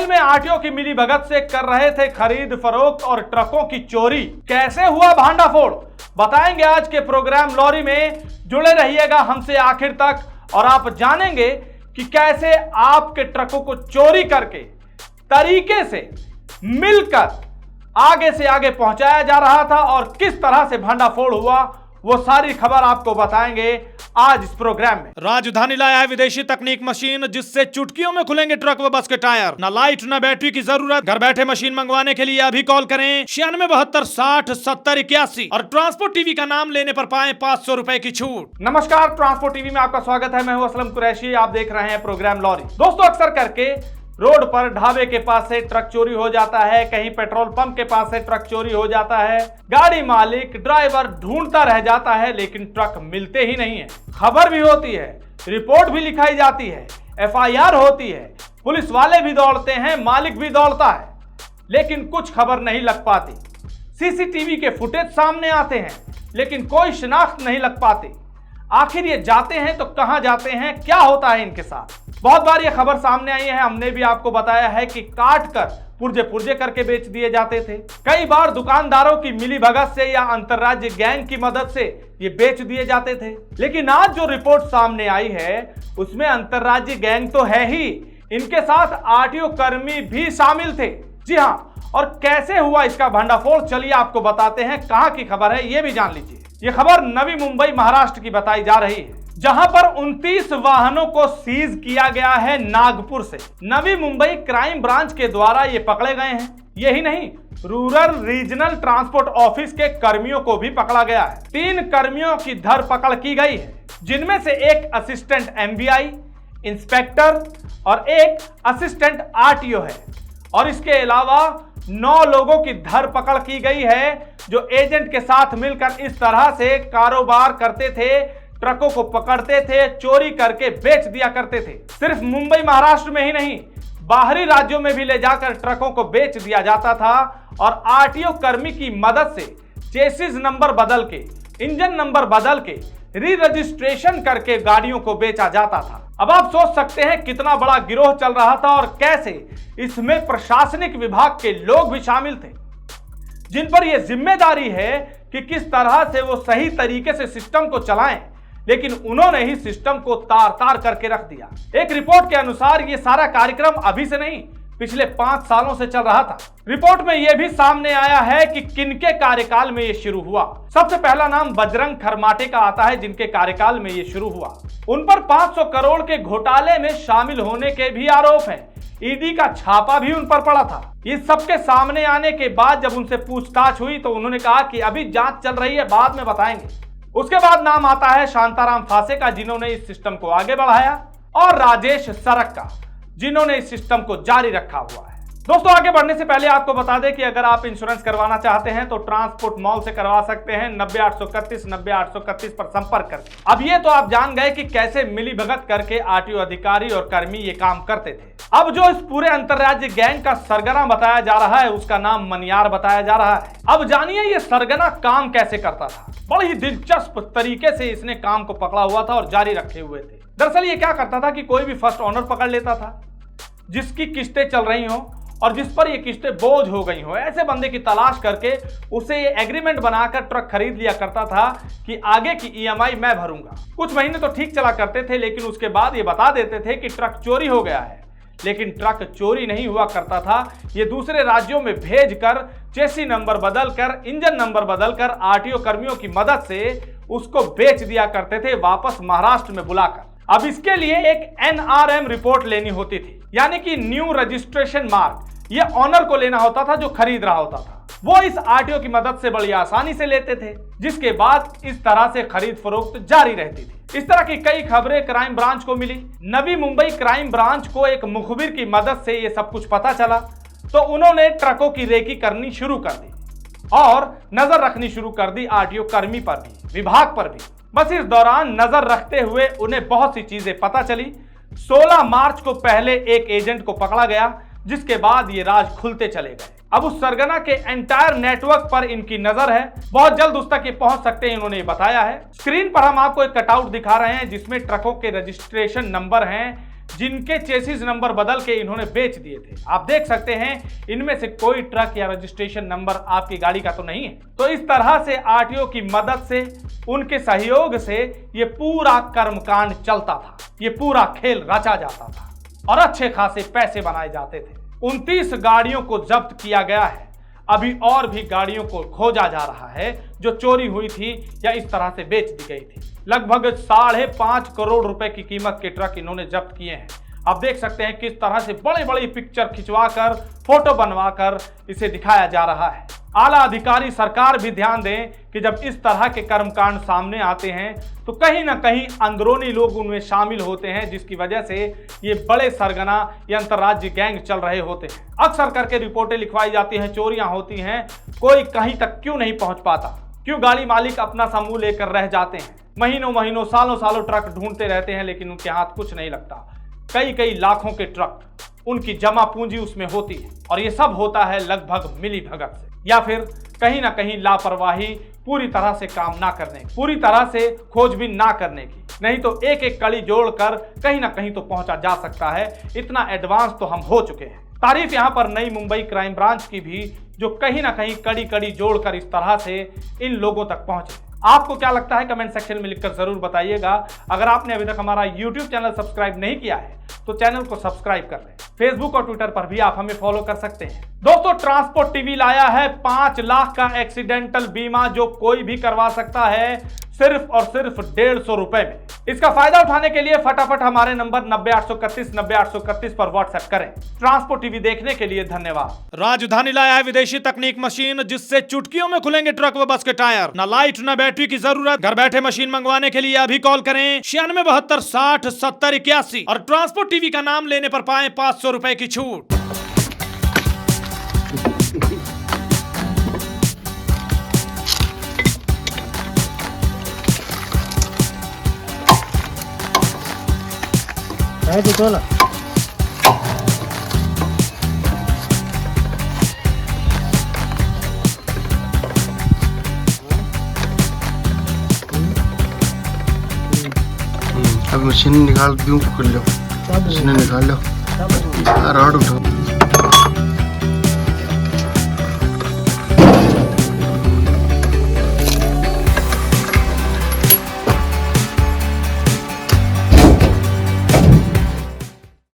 में आरटीओ की मिलीभगत से कर रहे थे खरीद फरोख्त और ट्रकों की चोरी। कैसे हुआ भांडाफोड़, बताएंगे आज के प्रोग्राम लॉरी में। जुड़े रहिएगा हमसे आखिर तक और आप जानेंगे कि कैसे आपके ट्रकों को चोरी करके तरीके से मिलकर आगे से आगे पहुंचाया जा रहा था और किस तरह से भांडाफोड़ हुआ, वो सारी खबर आपको बताएंगे आज इस प्रोग्राम में। राजधानी लाया है विदेशी तकनीक मशीन, जिससे चुटकियों में खुलेंगे ट्रक व बस के टायर। न लाइट न बैटरी की जरूरत। घर बैठे मशीन मंगवाने के लिए अभी कॉल करें 9672607081 और ट्रांसपोर्ट टीवी का नाम लेने पर पाएं 500 रुपए की छूट। नमस्कार, ट्रांसपोर्ट टीवी में आपका स्वागत है। मैं हूं असलम कुरैशी, आप देख रहे हैं प्रोग्राम लॉरी। दोस्तों, अक्सर करके रोड पर ढाबे के पास से ट्रक चोरी हो जाता है, कहीं पेट्रोल पंप के पास से ट्रक चोरी हो जाता है। गाड़ी मालिक ड्राइवर ढूंढता रह जाता है, लेकिन ट्रक मिलते ही नहीं है। खबर भी होती है, रिपोर्ट भी लिखाई जाती है, एफआईआर होती है, पुलिस वाले भी दौड़ते हैं, मालिक भी दौड़ता है, लेकिन कुछ खबर नहीं लग पाती। सीसीटीवी के फुटेज सामने आते हैं, लेकिन कोई शिनाख्त नहीं लग पाती। आखिर ये जाते हैं तो कहां जाते हैं, क्या होता है इनके साथ। बहुत बार ये खबर सामने आई है, हमने भी आपको बताया है कि काट कर पुर्जे पुर्जे करके बेच दिए जाते थे। कई बार दुकानदारों की मिलीभगत से या अंतर्राज्य गैंग की मदद से ये बेच दिए जाते थे। लेकिन आज जो रिपोर्ट सामने आई है उसमें अंतर्राज्य गैंग तो है ही, इनके साथ आरटीओ कर्मी भी शामिल थे। जी हाँ, और कैसे हुआ इसका भंडाफोड़, चलिए आपको बताते हैं। कहां की खबर है ये भी जान लीजिए। ये खबर नवी मुंबई महाराष्ट्र की बताई जा रही है, जहां पर 29 वाहनों को सीज किया गया है नागपुर से। नवी मुंबई क्राइम ब्रांच के द्वारा ये पकड़े गए हैं। यही नहीं, रूरल रीजनल ट्रांसपोर्ट ऑफिस के कर्मियों को भी पकड़ा गया है। 3 कर्मियों की धरपकड़ की गई है, जिनमें से एक असिस्टेंट एमवीआई, इंस्पेक्टर और एक असिस्टेंट आरटीओ है। और इसके अलावा 9 लोगों की धरपकड़ की गई है, जो एजेंट के साथ मिलकर इस तरह से कारोबार करते थे, ट्रकों को पकड़ते थे, चोरी करके बेच दिया करते थे। सिर्फ मुंबई महाराष्ट्र में ही नहीं, बाहरी राज्यों में भी ले जाकर ट्रकों को बेच दिया जाता था और आरटीओ कर्मी की मदद से चेसिस नंबर बदल के, इंजन नंबर बदल के, री रजिस्ट्रेशन करके गाड़ियों को बेचा जाता था। अब आप सोच सकते हैं कितना बड़ा गिरोह चल रहा था और कैसे इसमें प्रशासनिक विभाग के लोग भी शामिल थे, जिन पर यह जिम्मेदारी है कि किस तरह से वो सही तरीके से सिस्टम को चलाएं। लेकिन उन्होंने ही सिस्टम को तार तार करके रख दिया। एक रिपोर्ट के अनुसार ये सारा कार्यक्रम अभी से नहीं, पिछले 5 सालों से चल रहा था। रिपोर्ट में यह भी सामने आया है कि किनके कार्यकाल में यह शुरू हुआ। सबसे पहला नाम बजरंग खरमाटे का आता है, जिनके कार्यकाल में यह शुरू हुआ। उन पर 500 करोड़ के घोटाले में शामिल होने के भी आरोप हैं। ईडी का छापा भी उन पर पड़ा था। इस सबके सामने आने के बाद जब उनसे पूछताछ हुई तो उन्होंने कहा कि अभी जांच चल रही है, बाद में बताएंगे। उसके बाद नाम आता है शांताराम फासे का, जिन्होंने इस सिस्टम को आगे बढ़ाया, और राजेश सरक का, जिन्होंने इस सिस्टम को जारी रखा हुआ है। दोस्तों, आगे बढ़ने से पहले आपको बता दें कि अगर आप इंश्योरेंस करवाना चाहते हैं तो ट्रांसपोर्ट मॉल से करवा सकते हैं। 90-831-90-831 पर संपर्क करके। अब ये तो आप जान गए कि कैसे मिलीभगत करके आरटीओ अधिकारी और कर्मी ये काम करते थे। अब जो इस पूरे अंतर्राज्य गैंग का सरगना बताया जा रहा है, उसका नाम मनियार बताया जा रहा है। अब जानिए ये सरगना काम कैसे करता था। बड़ी दिलचस्प तरीके से इसने काम को पकड़ा हुआ था और जारी रखे हुए थे। दरअसल ये क्या करता था कि कोई भी फर्स्ट ओनर पकड़ लेता था, जिसकी किस्तें चल रही हो और जिस पर ये किस्तें बोझ हो गई हो, ऐसे बंदे की तलाश करके उसे ये एग्रीमेंट बनाकर ट्रक खरीद लिया करता था कि आगे की ईएमआई मैं भरूंगा। कुछ महीने तो ठीक चला करते थे, लेकिन उसके बाद ये बता देते थे कि ट्रक चोरी हो गया है। लेकिन ट्रक चोरी नहीं हुआ करता था। ये दूसरे राज्यों में भेजकर चेसी नंबर बदलकर, इंजन नंबर बदलकर आरटीओ कर्मियों की मदद से उसको बेच दिया करते थे, वापस महाराष्ट्र में बुलाकर। अब इसके लिए एक एनआरएम रिपोर्ट लेनी होती थी, यानी कि न्यू रजिस्ट्रेशन मार्क। ये ऑनर को लेना होता था जो खरीद रहा होता था। वो इस आरटीओ की मदद से बड़ी आसानी से लेते थे, जिसके बाद इस तरह से खरीद फरोख्त जारी रहती थी। इस तरह की कई खबरें क्राइम ब्रांच को मिली। नवी मुंबई क्राइम ब्रांच को एक मुखबिर की मदद से ये सब कुछ पता चला, तो उन्होंने ट्रकों की रेकी करनी शुरू कर दी और नजर रखनी शुरू कर दी आरटीओ कर्मी पर भी, विभाग पर भी। बस इस दौरान नजर रखते हुए उन्हें बहुत सी चीजें पता चली। 16 मार्च को पहले एक एजेंट को पकड़ा गया, जिसके बाद ये राज खुलते चले गए। अब उस सरगना के एंटायर नेटवर्क पर इनकी नजर है, बहुत जल्द उस तक ये पहुंच सकते हैं, इन्होंने बताया है। स्क्रीन पर हम आपको एक कटआउट दिखा रहे हैं जिसमें ट्रकों के रजिस्ट्रेशन नंबर हैं जिनके चेसिस नंबर बदल के इन्होंने बेच दिए थे। आप देख सकते हैं इनमें से कोई ट्रक या रजिस्ट्रेशन नंबर आपकी गाड़ी का तो नहीं है। तो इस तरह से आरटीओ की मदद से, उनके सहयोग से ये पूरा कर्मकांड चलता था, ये पूरा खेल रचा जाता था और अच्छे खासे पैसे बनाए जाते थे। 29 गाड़ियों को जब्त किया गया है। अभी और भी गाड़ियों को खोजा जा रहा है जो चोरी हुई थी या इस तरह से बेच दी गई थी। लगभग 5.5 करोड़ रुपए की कीमत के ट्रक इन्होंने जब्त किए हैं। आप देख सकते हैं किस तरह से बड़ी बड़ी पिक्चर खिंचवाकर, फोटो बनवाकर इसे दिखाया जा रहा है। आला अधिकारी सरकार भी ध्यान दें कि जब इस तरह के कर्मकांड सामने आते हैं तो कहीं ना कहीं अंदरूनी लोग उनमें शामिल होते हैं, जिसकी वजह से ये बड़े सरगना या अंतर्राज्यीय गैंग चल रहे होते हैं। अक्सर करके रिपोर्टें लिखवाई जाती हैं, चोरियां होती हैं, कोई कहीं तक क्यों नहीं पहुंच पाता, क्यों गाड़ी मालिक अपना समूह लेकर रह जाते हैं, महीनों महीनों सालों सालों ट्रक ढूंढते रहते हैं लेकिन उनके हाथ कुछ नहीं लगता। कई लाखों के ट्रक, उनकी जमा पूंजी उसमें होती है और ये सब होता है लगभग मिली भगत से या फिर कहीं ना कहीं लापरवाही, पूरी तरह से काम ना करने की, पूरी तरह से खोजबीन ना करने की। नहीं तो एक एक कड़ी जोड़कर कहीं ना कहीं तो पहुंचा जा सकता है। इतना एडवांस तो हम हो चुके हैं। तारीफ यहां पर नई मुंबई क्राइम ब्रांच की भी, जो कहीं ना कहीं कड़ी जोड़कर इस तरह से इन लोगों तक पहुंचे। आपको क्या लगता है कमेंट सेक्शन में लिखकर जरूर बताइएगा। अगर आपने अभी तक हमारा YouTube चैनल सब्सक्राइब नहीं किया है तो चैनल को सब्सक्राइब कर लें। फेसबुक और ट्विटर पर भी आप हमें फॉलो कर सकते हैं। दोस्तों, ट्रांसपोर्ट टीवी लाया है 5 लाख का एक्सीडेंटल बीमा जो कोई भी करवा सकता है सिर्फ और सिर्फ 150 रुपए में। इसका फायदा उठाने के लिए फटाफट हमारे नंबर 90-831-90-831 पर व्हाट्सएप करें। ट्रांसपोर्ट टीवी देखने के लिए धन्यवाद। राजधानी लाया है विदेशी तकनीक मशीन जिससे चुटकियों में खुलेंगे ट्रक व बस के टायर। न लाइट न बैटरी की जरूरत। घर बैठे मशीन मंगवाने के लिए अभी कॉल करें 9672607081 और ट्रांसपोर्ट टीवी का नाम लेने पर पाएं 500 रुपए की छूट। है तो चलो अब मशीन निकाल दूं, कर लो, मशीन निकाल लो, रॉड उठाओ।